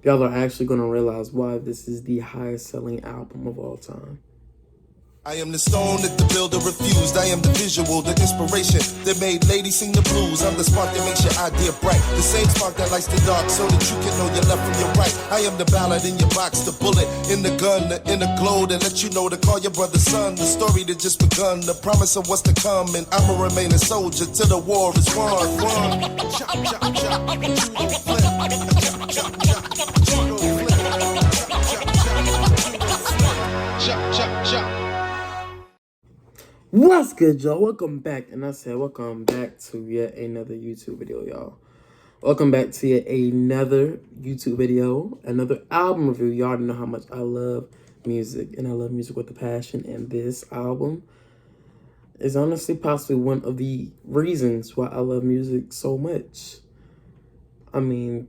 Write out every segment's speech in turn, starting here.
Y'all are actually going to realize why this is the highest selling album of all time. I am the stone that the builder refused. I am the visual, the inspiration that made ladies sing the blues. I'm the spark that makes your idea bright. The same spark that lights the dark so that you can know your left from your right. I am the ballad in your box, the bullet in the gun, the inner glow that let you know to call your brother son. The story that just begun, the promise of what's to come. And I'ma remain a soldier till the war is won. Chop, chop, chop, judo flip. Chop, chop, chop, judo flip. Chop, chop, chop. What's good, y'all? Welcome back. And I said welcome back to yet another YouTube video, y'all. Welcome back to yet another YouTube video, another album review. Y'all already know how much I love music, and I love music with a passion. And this album is honestly possibly one of the reasons why I love music so much. I mean,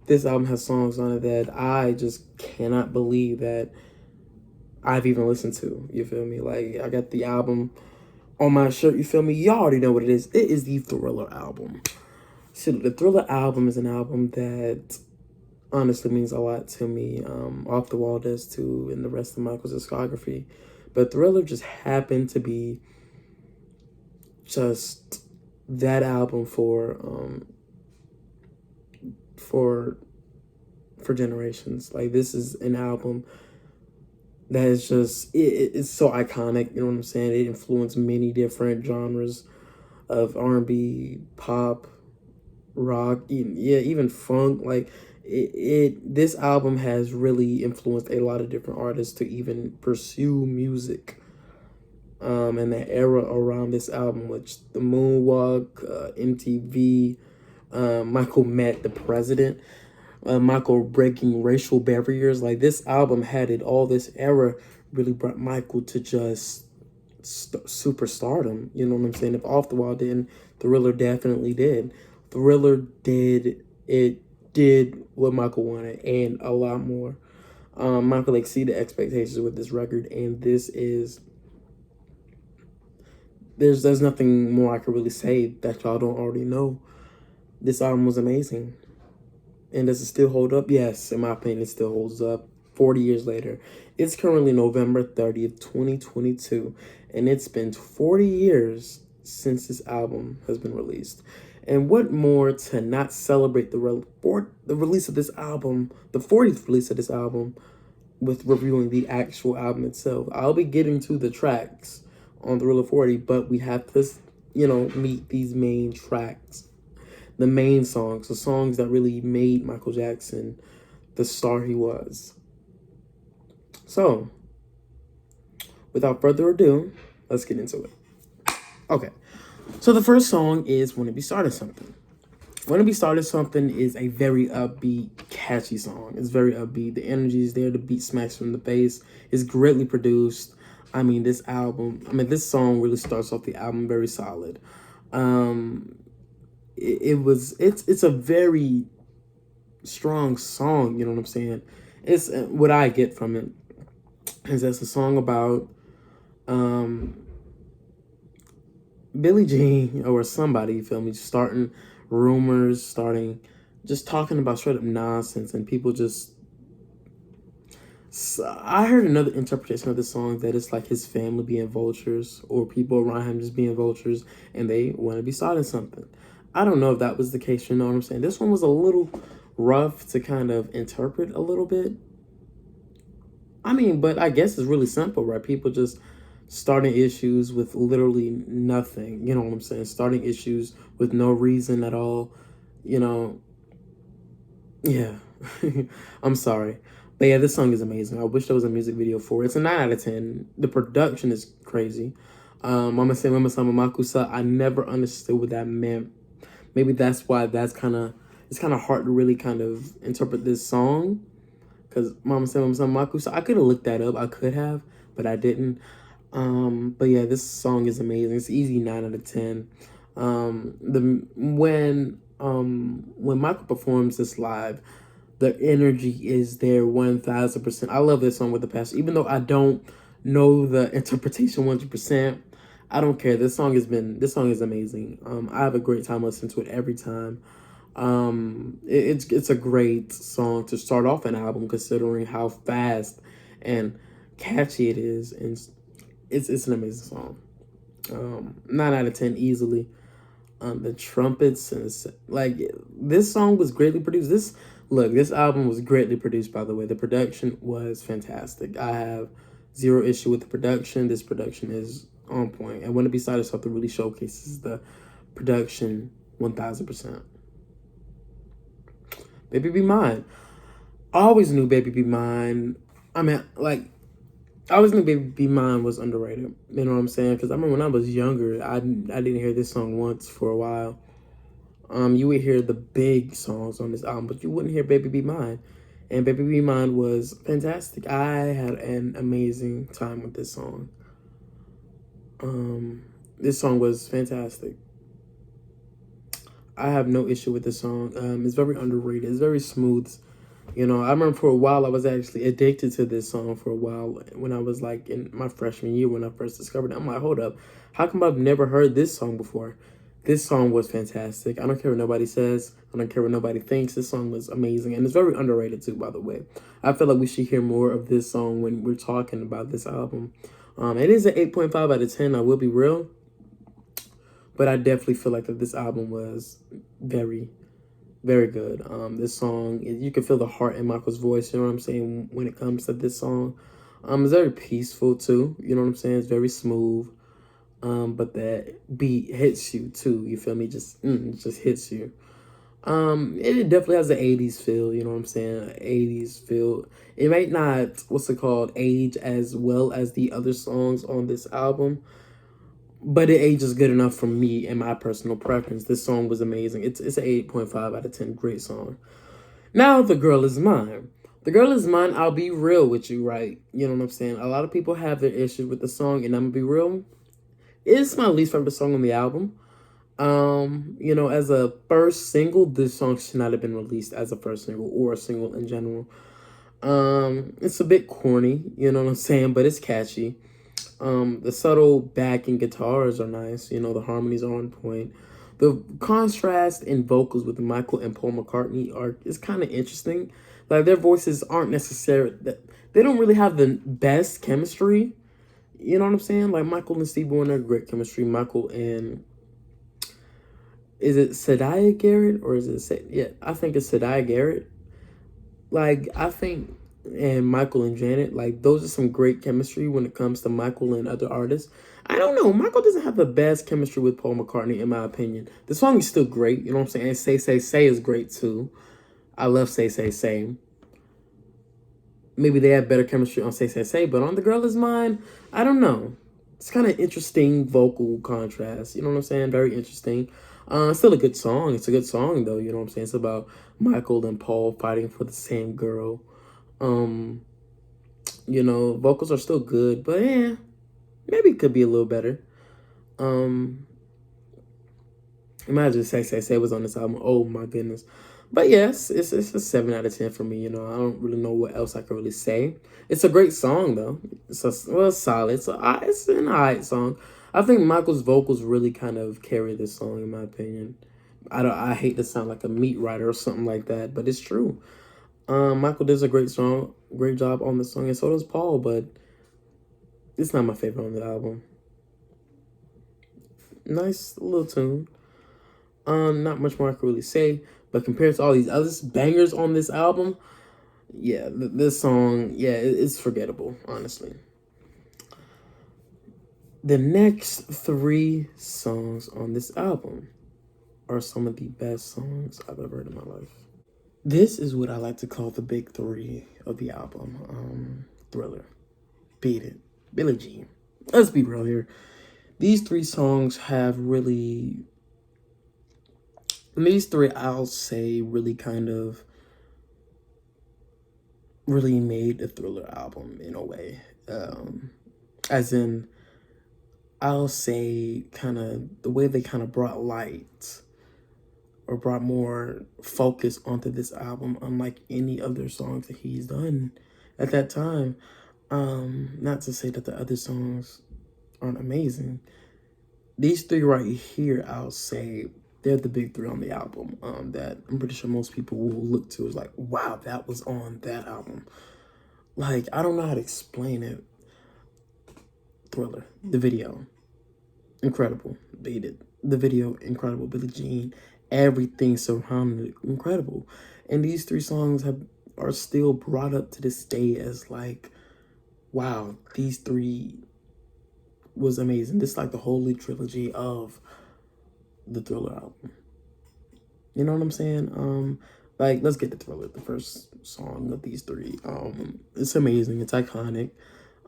this album has songs on it that I just cannot believe that I've even listened to. You feel me? Like, I got the album on my shirt. You feel me? Y'all already know what it is. It is the Thriller album. So the Thriller album is an album that honestly means a lot to me. Off the Wall does too, and the rest of Michael's discography. But Thriller just happened to be just that album for generations. Like, this is an album that is just, it's so iconic, you know what I'm saying? It influenced many different genres of R&B, pop, rock, even funk. Like, this album has really influenced a lot of different artists to even pursue music. And the era around this album, which the Moonwalk, MTV, Michael Met the President, Michael breaking racial barriers. Like, this album had it all. This era really brought Michael to just superstardom. You know what I'm saying? If Off the Wall didn't, Thriller definitely did. Thriller did what Michael wanted and a lot more. Michael exceeded expectations with this record, and this is, there's nothing more I could really say that y'all don't already know. This album was amazing. And does it still hold up? Yes, in my opinion, it still holds up 40 years later. It's currently November 30th, 2022, and it's been 40 years since this album has been released. And what more to not celebrate the release of this album, the 40th release of this album, with reviewing the actual album itself. I'll be getting to the tracks on Thriller 40, but we have to, meet these main tracks. The main songs, the songs that really made Michael Jackson the star he was. So, without further ado, let's get into it. Okay, so the first song is Wanna Be Started Something. Wanna Be Started Something is a very upbeat, catchy song. It's very upbeat. The energy is there. The beat smacks from the bass. It's greatly produced. This song really starts off the album very solid. It's a very strong song, you know what I'm saying? It's what I get from it is that's a song about Billie Jean or somebody, you feel me, starting rumors, just talking about straight up nonsense, and people just, I heard another interpretation of the song that it's like his family being vultures, or people around him just being vultures, and they want to be starting something. I don't know if that was the case, you know what I'm saying? This one was a little rough to kind of interpret a little bit. But I guess it's really simple, right? People just starting issues with literally nothing, you know what I'm saying? Starting issues with no reason at all, Yeah, I'm sorry. But yeah, this song is amazing. I wish there was a music video for it. It's a 9 out of 10. The production is crazy. Mama Say Mama Sama Makusa, I never understood what that meant. Maybe that's why it's kind of hard to really kind of interpret this song. Because Mama Say Mama Sama Makusa, I could have looked that up. I could have, but I didn't. But yeah, this song is amazing. It's easy 9 out of 10. When Michael performs this live, the energy is there 1000%. I love this song with the passion, even though I don't know the interpretation 100%. I don't care. This song is amazing. I have a great time listening to it every time. It's a great song to start off an album, considering how fast and catchy it is, and it's an amazing song. 9 out of 10 easily. The trumpets and like this song was greatly produced. This album was greatly produced. By the way, the production was fantastic. I have zero issue with the production. This production is on point, and Wanna Be Side Itself really showcases the production 1000%. Baby Be Mine. I always knew Baby Be Mine. I mean, like, I always knew Baby Be Mine was underrated. You know what I'm saying? Because I remember when I was younger, I didn't hear this song once for a while. You would hear the big songs on this album, but you wouldn't hear Baby Be Mine. And Baby Be Mine was fantastic. I had an amazing time with this song. This song was fantastic. I have no issue with the song. It's very underrated. It's very smooth. You know, I remember for a while I was actually addicted to this song for a while when I was like in my freshman year when I first discovered it. I'm like, hold up, how come I've never heard this song before? This song was fantastic. I don't care what nobody says. I don't care what nobody thinks. This song was amazing, and it's very underrated too, by the way. I feel like we should hear more of this song when we're talking about this album. It is an 8.5 out of 10. I will be real, but I definitely feel like that this album was very, very good. This song, you can feel the heart in Michael's voice, you know what I'm saying, when it comes to this song. It's very peaceful too, you know what I'm saying? It's very smooth. But that beat hits you too, you feel me? It just hits you. It definitely has an 80s feel, you know what I'm saying? 80s feel. It might not, age as well as the other songs on this album, but it ages good enough for me and my personal preference. This song was amazing. It's an 8.5 out of 10. Great song. Now, The Girl Is Mine. The Girl Is Mine, I'll be real with you, right? You know what I'm saying? A lot of people have their issues with the song, and I'm going to be real. It's my least favorite song on the album. You know, as a first single, this song should not have been released as a first single or a single in general. It's a bit corny, you know what I'm saying, but it's catchy. The subtle backing guitars are nice. You know, the harmonies are on point. The contrast in vocals with Michael and Paul McCartney is kind of interesting. Like, their voices aren't necessarily, they don't really have the best chemistry. You know what I'm saying? Like, Michael and Steve Wonder, great chemistry. Michael and, is it Sadia Garrett or is it, yeah, I think it's Sadia Garrett. Like, I think, and Michael and Janet, like, those are some great chemistry when it comes to Michael and other artists. I don't know. Michael doesn't have the best chemistry with Paul McCartney, in my opinion. The song is still great. You know what I'm saying? And Say, Say, Say is great, too. I love Say, Say, Say. Maybe they have better chemistry on Say, Say, Say, but on The Girl Is Mine, I don't know. It's kind of interesting vocal contrast. You know what I'm saying? Very interesting. Still a good song. It's a good song, though. You know what I'm saying? It's about Michael and Paul fighting for the same girl. You know, vocals are still good, but yeah, maybe it could be a little better. Imagine Say, Say, Say was on this album. Oh, my goodness. But yes, it's a 7 out of 10 for me. You know, I don't really know what else I could really say. It's a great song, though. It's solid. It's an alright song. I think Michael's vocals really kind of carry this song, in my opinion. I hate to sound like a meat writer or something like that, but it's true. Michael does a great job on the song, and so does Paul, but it's not my favorite on the album. Nice little tune. Not much more I could really say. But compared to all these other bangers on this album, yeah, this song, yeah, it's forgettable, honestly. The next 3 songs on this album are some of the best songs I've ever heard in my life. This is what I like to call the big 3 of the album. Thriller, Beat It, Billie Jean. Let's be real here. These 3 songs have really... These 3, I'll say, really kind of really made the Thriller album in a way. As in, I'll say kind of the way they kind of brought light or brought more focus onto this album, unlike any other songs that he's done at that time. Not to say that the other songs aren't amazing. These 3 right here, I'll say, they're the big three on the album. That I'm pretty sure most people will look to is like, wow, that was on that album. Like, I don't know how to explain it. Thriller, the video, incredible. Beat It, the video, incredible. Billie Jean, everything surrounding it, incredible. And these three songs are still brought up to this day as like, wow, these three was amazing. This is like the holy trilogy of the Thriller album. You know what I'm saying? Like, let's get to Thriller, the first song of these three. It's amazing. It's iconic.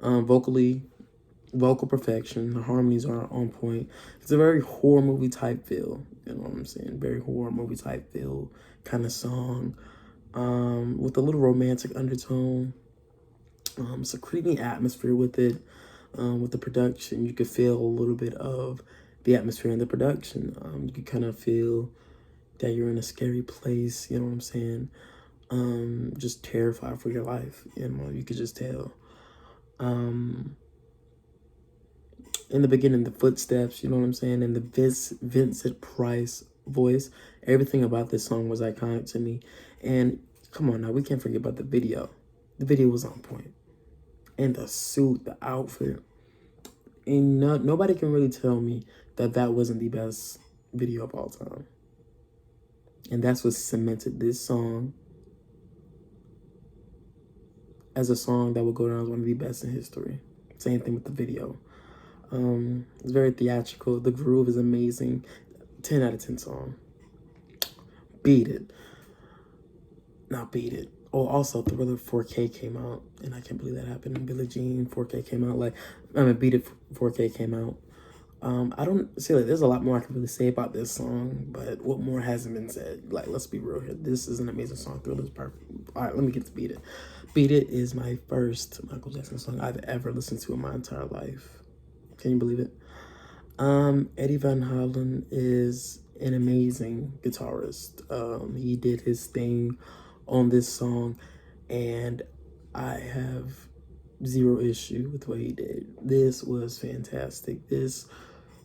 Vocal perfection. The harmonies are on point. It's a very horror movie type feel. You know what I'm saying? Very horror movie type feel kind of song. With a little romantic undertone. It's a creepy atmosphere with it. With the production, you could feel a little bit of the atmosphere in the production. You could kind of feel that you're in a scary place, you know what I'm saying? Just terrified for your life, you know, you could just tell. In the beginning, the footsteps, you know what I'm saying? And the Vincent Price voice, everything about this song was iconic to me. And come on now, we can't forget about the video. The video was on point. And the suit, the outfit. And nobody can really tell me that wasn't the best video of all time. And that's what cemented this song as a song that will go down as one of the best in history. Same thing with the video. It's very theatrical. The groove is amazing. 10 out of 10 song. Beat It. Not Beat It. Oh, also Thriller 4K came out, and I can't believe that happened. And Billie Jean 4K came out. Beat It 4K came out. I don't see, like, there's a lot more I can really say about this song, but what more hasn't been said? Like, let's be real here. This is an amazing song. Thriller's perfect. All right, let me get to Beat It. Beat It is my first Michael Jackson song I've ever listened to in my entire life. Can you believe it? Eddie Van Halen is an amazing guitarist. He did his thing on this song, and I have zero issue with what he did. This was fantastic. This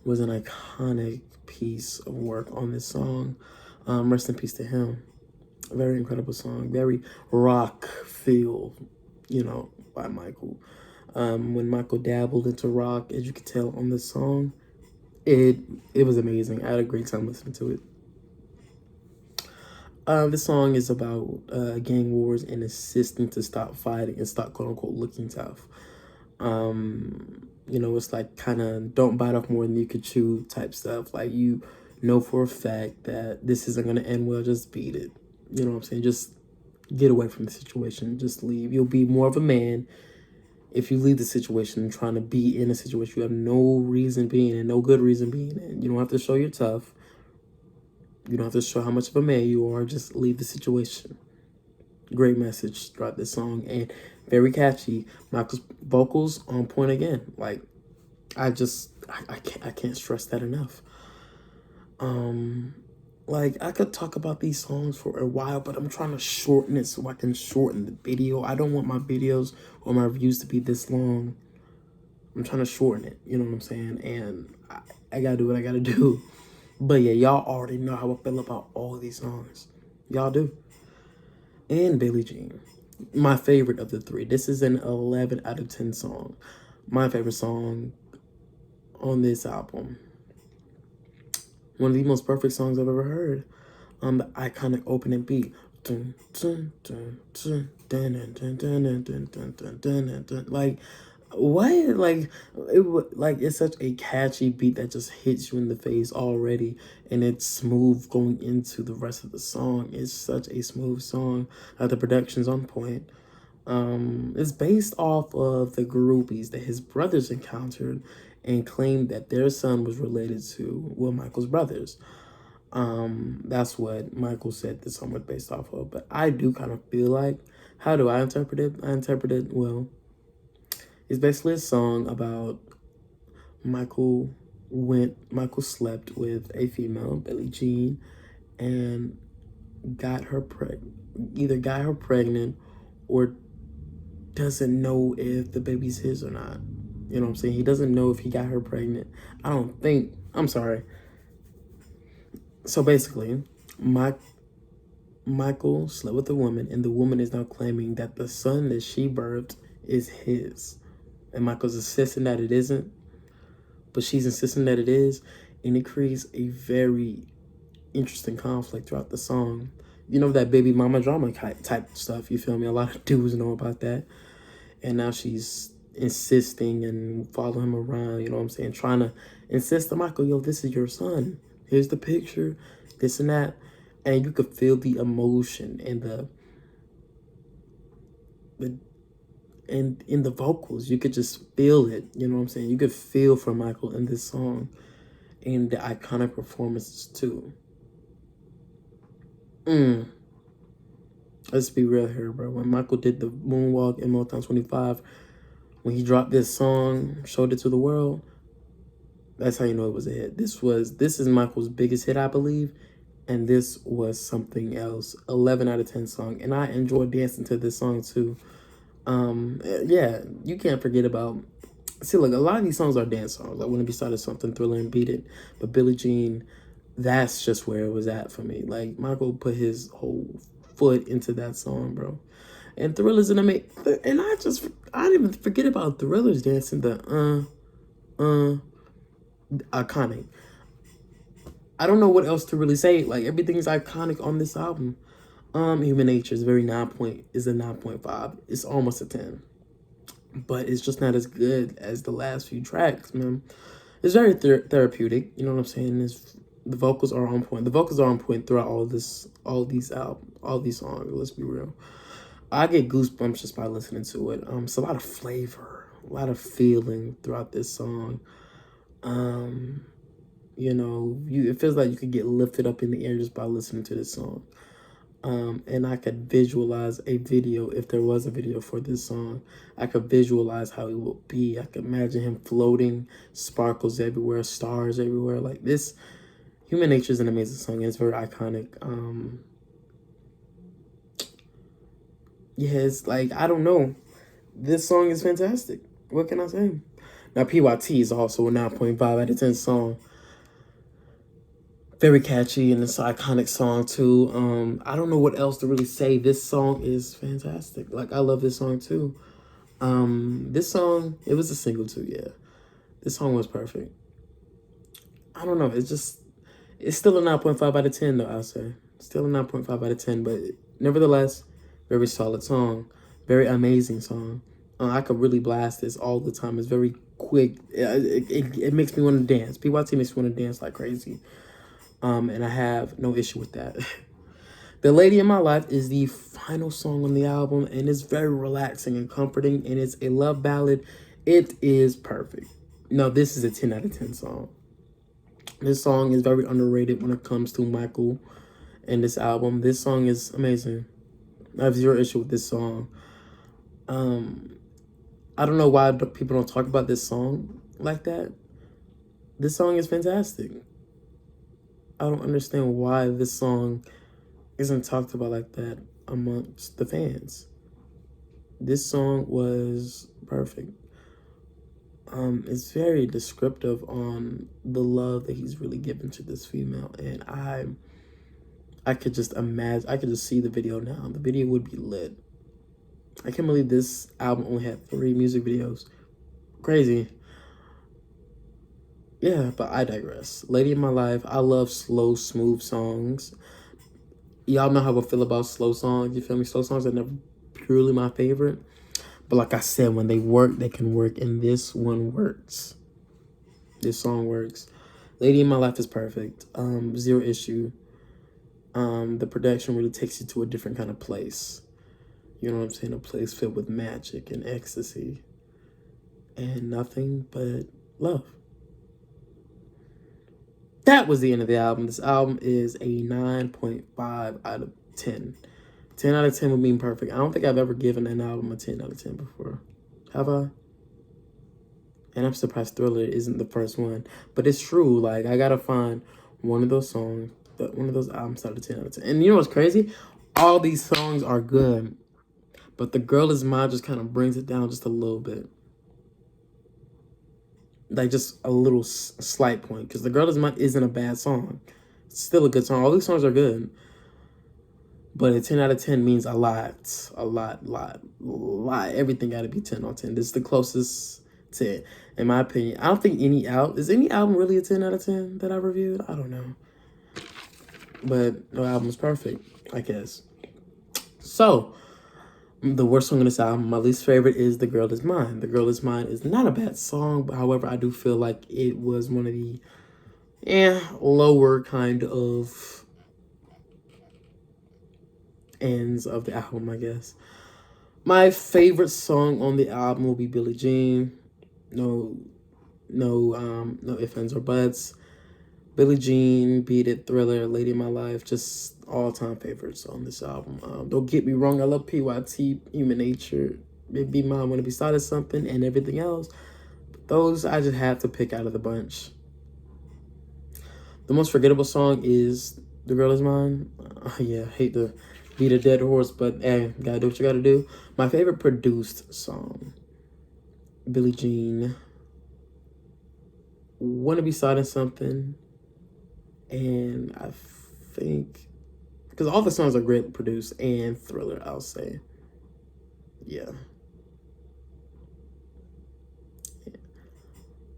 was an iconic piece of work on this song. Rest in peace to him. A very incredible song. Very rock feel, you know, by Michael. When Michael dabbled into rock, as you could tell on this song, it was amazing. I had a great time listening to it. This song is about gang wars and insisting to stop fighting and stop, quote unquote, looking tough. You know, it's like kind of don't bite off more than you could chew type stuff. Like, you know for a fact that this isn't going to end well, just beat it. You know what I'm saying? Just get away from the situation. Just leave. You'll be more of a man if you leave the situation trying to be in a situation you have no reason being in, no good reason being in. You don't have to show you're tough. You don't have to show how much of a man you are. Just leave the situation. Great message throughout this song, and very catchy. Michael's vocals on point again. Like, I can't stress that enough. Like, I could talk about these songs for a while, but I'm trying to shorten it so I can shorten the video. I don't want my videos or my reviews to be this long. I'm trying to shorten it, you know what I'm saying? And I gotta do what I gotta do. But yeah, y'all already know how I feel about all of these songs. Y'all do. And Billie Jean, my favorite of the three. This is an 11 out of 10 song. My favorite song on this album. One of the most perfect songs I've ever heard. The iconic opening beat. Like, what? Like, it's such a catchy beat that just hits you in the face already, and it's smooth going into the rest of the song. It's such a smooth song. The production's on point. It's based off of the groupies that his brothers encountered and claimed that their son was related to Michael's brothers. That's what Michael said this song was based off of. But I do kind of feel like, how do I interpret it? I interpret it, well, it's basically a song about Michael slept with a female, Billie Jean, and either got her pregnant or doesn't know if the baby's his or not. You know what I'm saying? He doesn't know if he got her pregnant. I'm sorry. So basically, Michael slept with a woman, and the woman is now claiming that the son that she birthed is his. And Michael's insisting that it isn't, but she's insisting that it is, and it creates a very interesting conflict throughout the song. You know, that baby mama drama type stuff, you feel me? A lot of dudes know about that. And now she's insisting and follow him around, you know what I'm saying? Trying to insist to Michael, yo, this is your son. Here's the picture, this and that. And you could feel the emotion and the and in the vocals. You could just feel it, you know what I'm saying? You could feel for Michael in this song. And the iconic performances too. Let's be real here, bro. When Michael did the moonwalk in Motown 25, when he dropped this song, showed it to the world, that's how you know it was a hit. This is Michael's biggest hit, I believe, and this was something else. 11 out of 10 song, and I enjoyed dancing to this song too. Yeah, you can't forget about. See, look, a lot of these songs are dance songs. I Wouldn't Be Started Something, Thriller, and Beat It, but Billie Jean, that's just where it was at for me. Like, Michael put his whole foot into that song, bro. And Thriller's an amazing, and I didn't even forget about Thriller's dancing the iconic. I don't know what else to really say. Like, everything's iconic on this album. Human Nature is a 9.5. It's almost a 10. But it's just not as good as the last few tracks, man. It's very therapeutic, you know what I'm saying? The vocals are on point. The vocals are on point throughout all these songs, let's be real. I get goosebumps just by listening to it. It's a lot of flavor, a lot of feeling throughout this song. You know, it feels like you could get lifted up in the air just by listening to this song. And I could visualize a video, if there was a video for this song. I could visualize how it would be. I could imagine him floating, sparkles everywhere, stars everywhere. Like this, Human Nature is an amazing song. It's very iconic. Yeah, it's like, I don't know. This song is fantastic. What can I say? Now, PYT is also a 9.5 out of 10 song. Very catchy, and it's an iconic song too. I don't know what else to really say. This song is fantastic. Like, I love this song too. This song, it was a single too, yeah. This song was perfect. I don't know, it's still a 9.5 out of 10 though, I'll say. Still a 9.5 out of 10, but nevertheless, very solid song. Very amazing song. I could really blast this all the time. It's very quick. It makes me want to dance. PYT makes me want to dance like crazy. And I have no issue with that. The Lady in My Life is the final song on the album, and it's very relaxing and comforting, and it's a love ballad. It is perfect. No, this is a 10 out of 10 song. This song is very underrated when it comes to Michael and this album. This song is amazing. I have zero issue with this song. I don't know why people don't talk about this song like that. This song is fantastic. I don't understand why this song isn't talked about like that amongst the fans. This song was perfect. It's very descriptive on the love that he's really given to this female, and I could just imagine. I could just see the video now. The video would be lit. I can't believe this album only had 3 music videos. Crazy. Yeah, but I digress. Lady in My Life, I love slow, smooth songs. Y'all know how I feel about slow songs. You feel me? Slow songs are never purely my favorite. But like I said, when they work, they can work. And this one works. This song works. Lady in My Life is perfect. Zero issue. The production really takes you to a different kind of place. You know what I'm saying? A place filled with magic and ecstasy. And nothing but love. That was the end of the album. This album is a 9.5 out of 10. 10 out of 10 would mean perfect. I don't think I've ever given an album a 10 out of 10 before. Have I? And I'm surprised Thriller isn't the first one. But it's true. Like, I gotta find one of those songs, one of those albums out of 10 out of 10. And you know what's crazy? All these songs are good. But The Girl Is Mine just kind of brings it down just a little bit. Like, just a little slight point. Because The Girl Is Mine isn't a bad song. It's still a good song. All these songs are good. But a 10 out of 10 means a lot. A lot. Everything got to be 10 on 10. This is the closest to it, in my opinion. I don't think is any album really a 10 out of 10 that I reviewed? I don't know. But no album is perfect, I guess. So, the worst song on this album, my least favorite, is The Girl Is Mine. The Girl Is Mine is not a bad song, but however, I do feel like it was one of the lower kind of ends of the album, I guess. My favorite song on the album will be Billie Jean. No ifs, ands, or buts. Billie Jean, Beat It, Thriller, Lady of My Life, just all-time favorites on this album. Don't get me wrong, I love PYT, Human Nature, Be Mine, Wanna Be Started Something, and everything else. But those I just have to pick out of the bunch. The most forgettable song is The Girl Is Mine. Yeah, hate to beat a dead horse, but hey, gotta do what you gotta do. My favorite produced song, Billie Jean, Wanna Be Starting Something, and I think, because all the songs are greatly produced, and Thriller, I'll say. Yeah.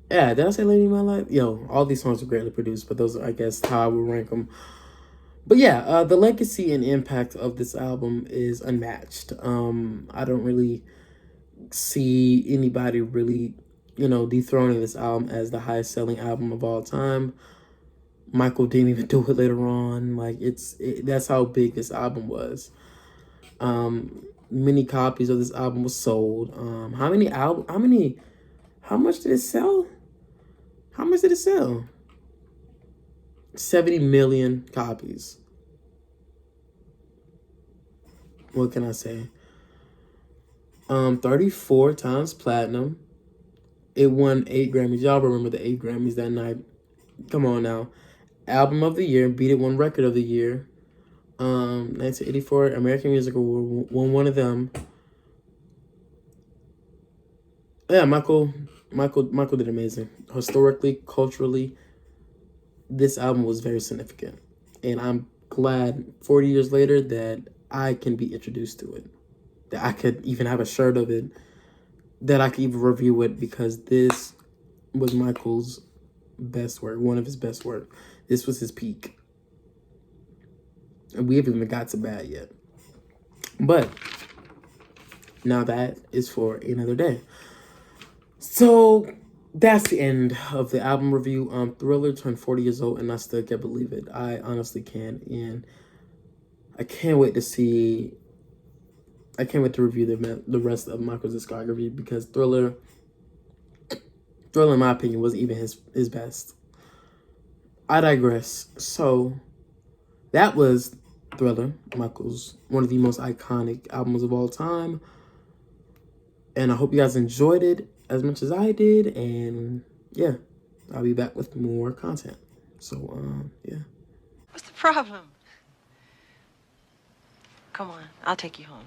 Yeah, did I say Lady in My Life? Yo, all these songs are greatly produced, but those are, I guess, how I would rank them. But yeah, the legacy and impact of this album is unmatched. I don't really see anybody really, dethroning this album as the highest selling album of all time. Michael didn't even do it later on. Like, that's how big this album was. Many copies of this album was sold. How much did it sell? How much did it sell? 70 million copies. What can I say? 34 times platinum. It won 8 Grammys. Y'all remember the 8 Grammys that night. Come on now. Album of the Year. Beat It won Record of the Year. 1984 American Music Award won one of them. Yeah, Michael did amazing. Historically, culturally, this album was very significant. And I'm glad 40 years later that I can be introduced to it. That I could even have a shirt of it. That I could even review it, because this was Michael's best work. One of his best work. This was his peak. And we haven't even got to bad yet. But now that is for another day. So that's the end of the album review. Thriller turned 40 years old, and I still can't believe it. I honestly can't. And I can't wait to review the rest of Michael's discography, because Thriller, in my opinion, wasn't even his best. I digress. So that was Thriller, Michael's one of the most iconic albums of all time. And I hope you guys enjoyed it as much as I did. And yeah, I'll be back with more content. So, yeah. What's the problem? Come on, I'll take you home.